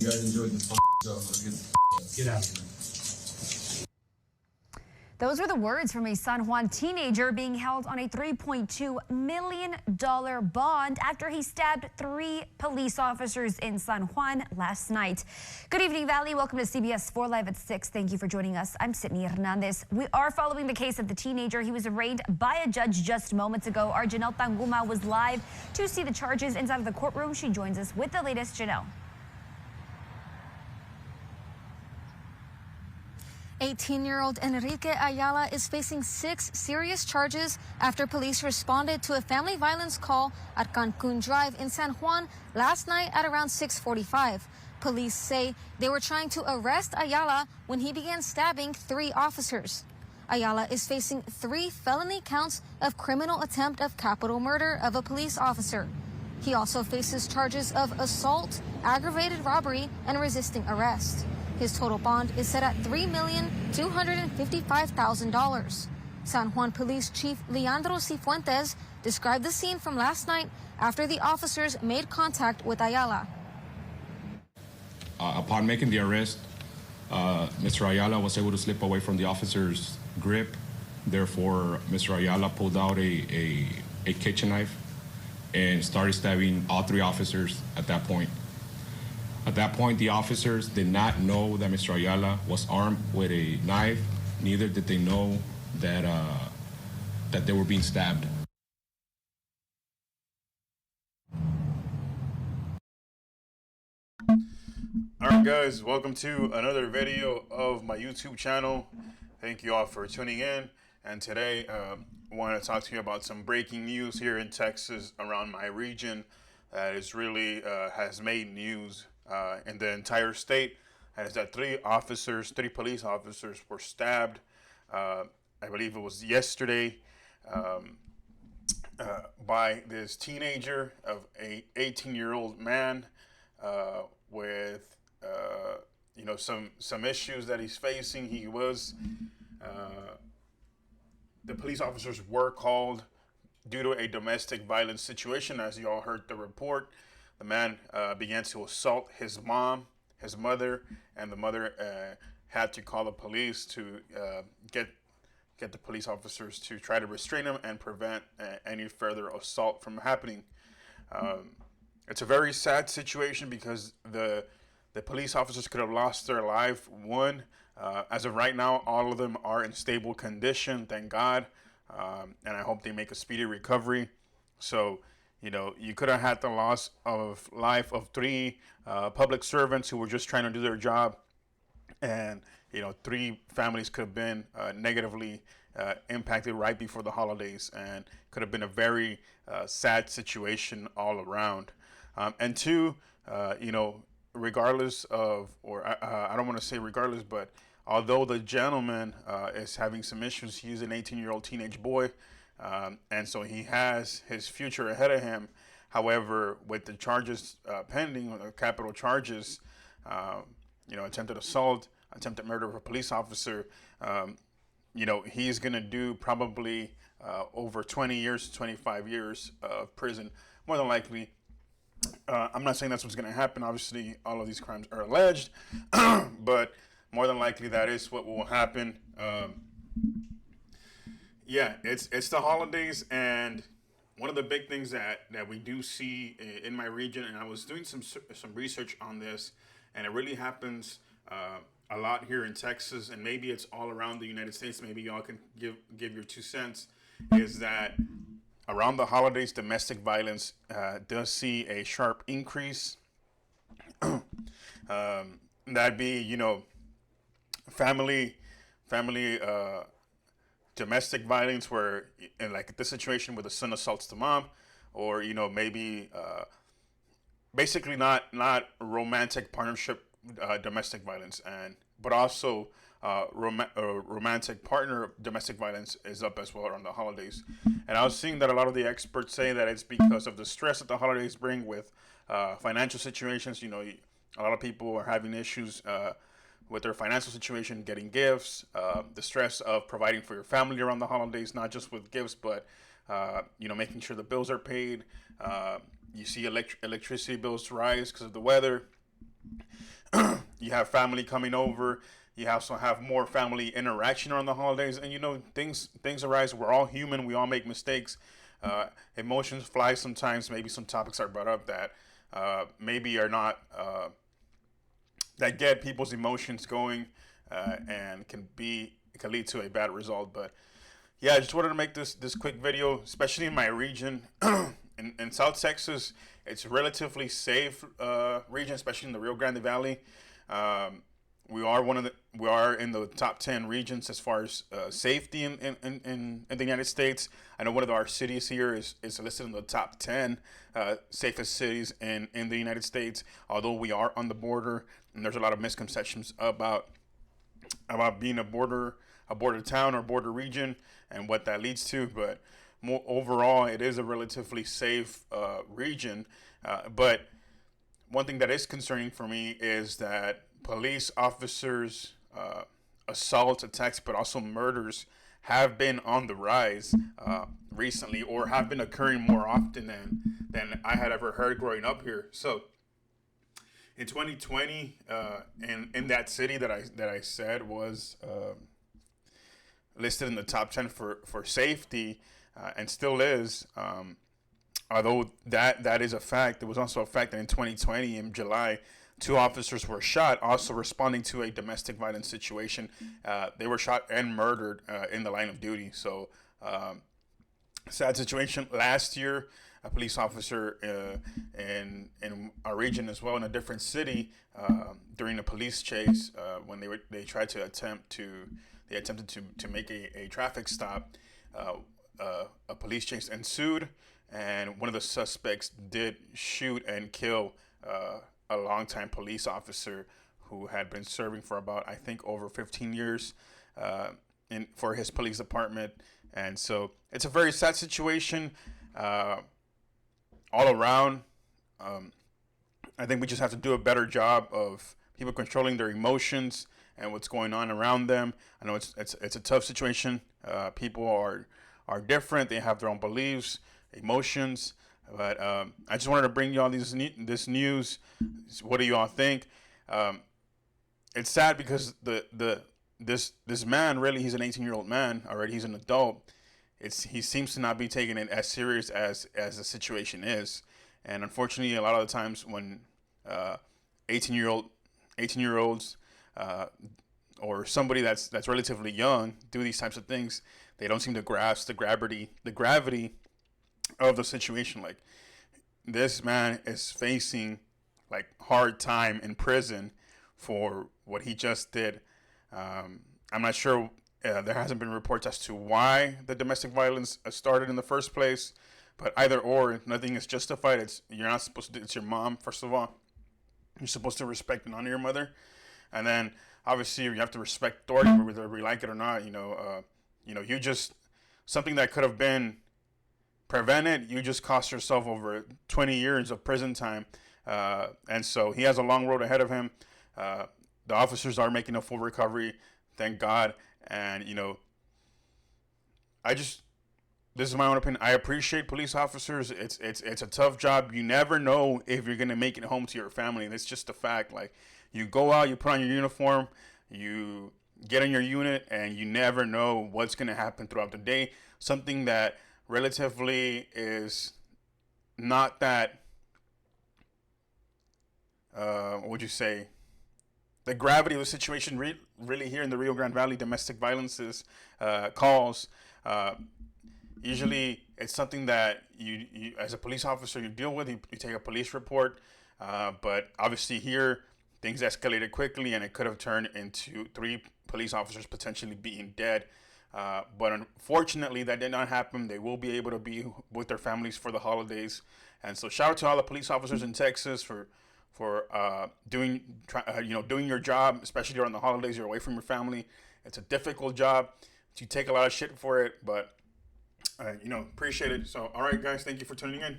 you guys enjoyed the show. Let's get out of here. Those were the words from a San Juan teenager being held on a $3.2 million bond after he stabbed 3 police officers in San Juan last night. Good evening, Valley. Welcome to CBS 4 Live at 6. Thank you for joining us. I'm Sydney Hernandez. We are following the case of the teenager. He was arraigned by a judge just moments ago. Our Janelle Tanguma was live to see the charges inside of the courtroom. She joins us with the latest. Janelle. 18-year-old Enrique Ayala is facing 6 serious charges after police responded to a family violence call at Cancun Drive in San Juan last night at around 6:45. Police say they were trying to arrest Ayala when he began stabbing 3 officers. Ayala is facing 3 felony counts of criminal attempt of capital murder of a police officer. He also faces charges of assault, aggravated robbery, and resisting arrest. His total bond is set at $3,255,000. San Juan Police Chief Leandro Cifuentes described the scene from last night after the officers made contact with Ayala. Upon making the arrest, Mr. Ayala was able to slip away from the officer's grip. Therefore, Mr. Ayala pulled out a kitchen knife and started stabbing all 3 officers at that point. At that point, the officers did not know that Mr. Ayala was armed with a knife. Neither did they know that that they were being stabbed. All right, guys, welcome to another video of my YouTube channel. Thank you all for tuning in. And today, I want to talk to you about some breaking news here in Texas around my region that is really has made news in the entire state. And is that 3 police officers were stabbed. I believe it was yesterday by this teenager of a 18-year-old man with some issues that he's facing. He was the police officers were called due to a domestic violence situation. As you all heard the report, the man began to assault his mother, and the mother had to call the police to get the police officers to try to restrain him and prevent any further assault from happening. It's a very sad situation because the police officers could have lost their life. One, as of right now, all of them are in stable condition, thank God, and I hope they make a speedy recovery. So, you could have had the loss of life of 3 public servants who were just trying to do their job, and 3 families could have been negatively impacted right before the holidays, and could have been a very sad situation all around. And 2, regardless of, or I don't want to say regardless, but although the gentleman is having some issues, he's an 18-year-old teenage boy, and so he has his future ahead of him. However, with the charges pending, capital charges, attempted assault, attempted murder of a police officer, he's going to do probably over 20 years, 25 years of prison, more than likely. I'm not saying that's what's going to happen. Obviously, all of these crimes are alleged, but more than likely that is what will happen. Yeah, it's the holidays, and one of the big things that we do see in my region, and I was doing some research on this, and it really happens a lot here in Texas, and maybe it's all around the United States. Maybe y'all can give your 2 cents. Is that around the holidays, domestic violence does see a sharp increase. That'd be, family domestic violence, where in like the situation where the son assaults the mom, or maybe basically not romantic partnership domestic violence, but also romantic partner domestic violence is up as well around the holidays. And I was seeing that a lot of the experts say that it's because of the stress that the holidays bring with financial situations. A lot of people are having issues with their financial situation, getting gifts, the stress of providing for your family around the holidays, not just with gifts, but making sure the bills are paid. You see electricity bills rise because of the weather. You have family coming over. You also have more family interaction around the holidays, and things arise. We're all human. We all make mistakes. Emotions fly sometimes. Maybe some topics are brought up that maybe are not that get people's emotions going, and can lead to a bad result. But yeah, I just wanted to make this quick video, especially in my region. In South Texas, it's a relatively safe region, especially in the Rio Grande Valley. We are in the top 10 regions as far as safety in the United States. I know one of our cities here is listed in the top 10 safest cities in the United States. Although we are on the border, and there's a lot of misconceptions about being a border town or border region and what that leads to. But more overall, it is a relatively safe region. But one thing that is concerning for me is that police officers, assaults, attacks, but also murders have been on the rise recently, or have been occurring more often than I had ever heard growing up here. So in 2020, in that city that I said was listed in the top 10 for safety, and still is. Although that is a fact, it was also a fact that in 2020, in July, 2 officers were shot, also responding to a domestic violence situation. They were shot and murdered in the line of duty. So, sad situation. Last year, a police officer in our region as well, in a different city, during a police chase, when they attempted to make a traffic stop, a police chase ensued, and one of the suspects did shoot and kill a longtime police officer who had been serving for about, I think, over 15 years for his police department. And so it's a very sad situation all around. I think we just have to do a better job of people controlling their emotions and what's going on around them. I know it's a tough situation. People are different. They have their own beliefs, emotions. But I just wanted to bring you all this news. What do you all think? It's sad because this man, really, he's an 18-year-old man already. He's an adult. He seems to not be taking it as serious as the situation is. And unfortunately, a lot of the times when 18-year-olds or somebody that's relatively young do these types of things, they don't seem to grasp the gravity of the situation. Like, this man is facing like hard time in prison for what he just did. I'm not sure. There hasn't been reports as to why the domestic violence started in the first place, but either or, nothing is justified. You're not supposed to do. It's your mom, first of all. You're supposed to respect and honor your mother, and then obviously you have to respect authority, whether we like it or not. You just, something that could have been prevented, you just cost yourself over 20 years of prison time, and so he has a long road ahead of him. The officers are making a full recovery, thank God. And this is my own opinion. I appreciate police officers. It's a tough job. You never know if you're gonna make it home to your family. And it's just a fact. Like, you go out, you put on your uniform, you get in your unit, and you never know what's gonna happen throughout the day. Something that relatively is not that. What would you say? The gravity of the situation really here in the Rio Grande Valley, domestic violences calls. Usually it's something that you as a police officer, you deal with. You take a police report. But obviously here, things escalated quickly, and it could have turned into 3 police officers potentially being dead. But unfortunately, that did not happen. They will be able to be with their families for the holidays. And so shout out to all the police officers in Texas for doing your job, especially during the holidays. You're away from your family. It's a difficult job. You take a lot of shit for it, but appreciate it. So, all right, guys, thank you for tuning in.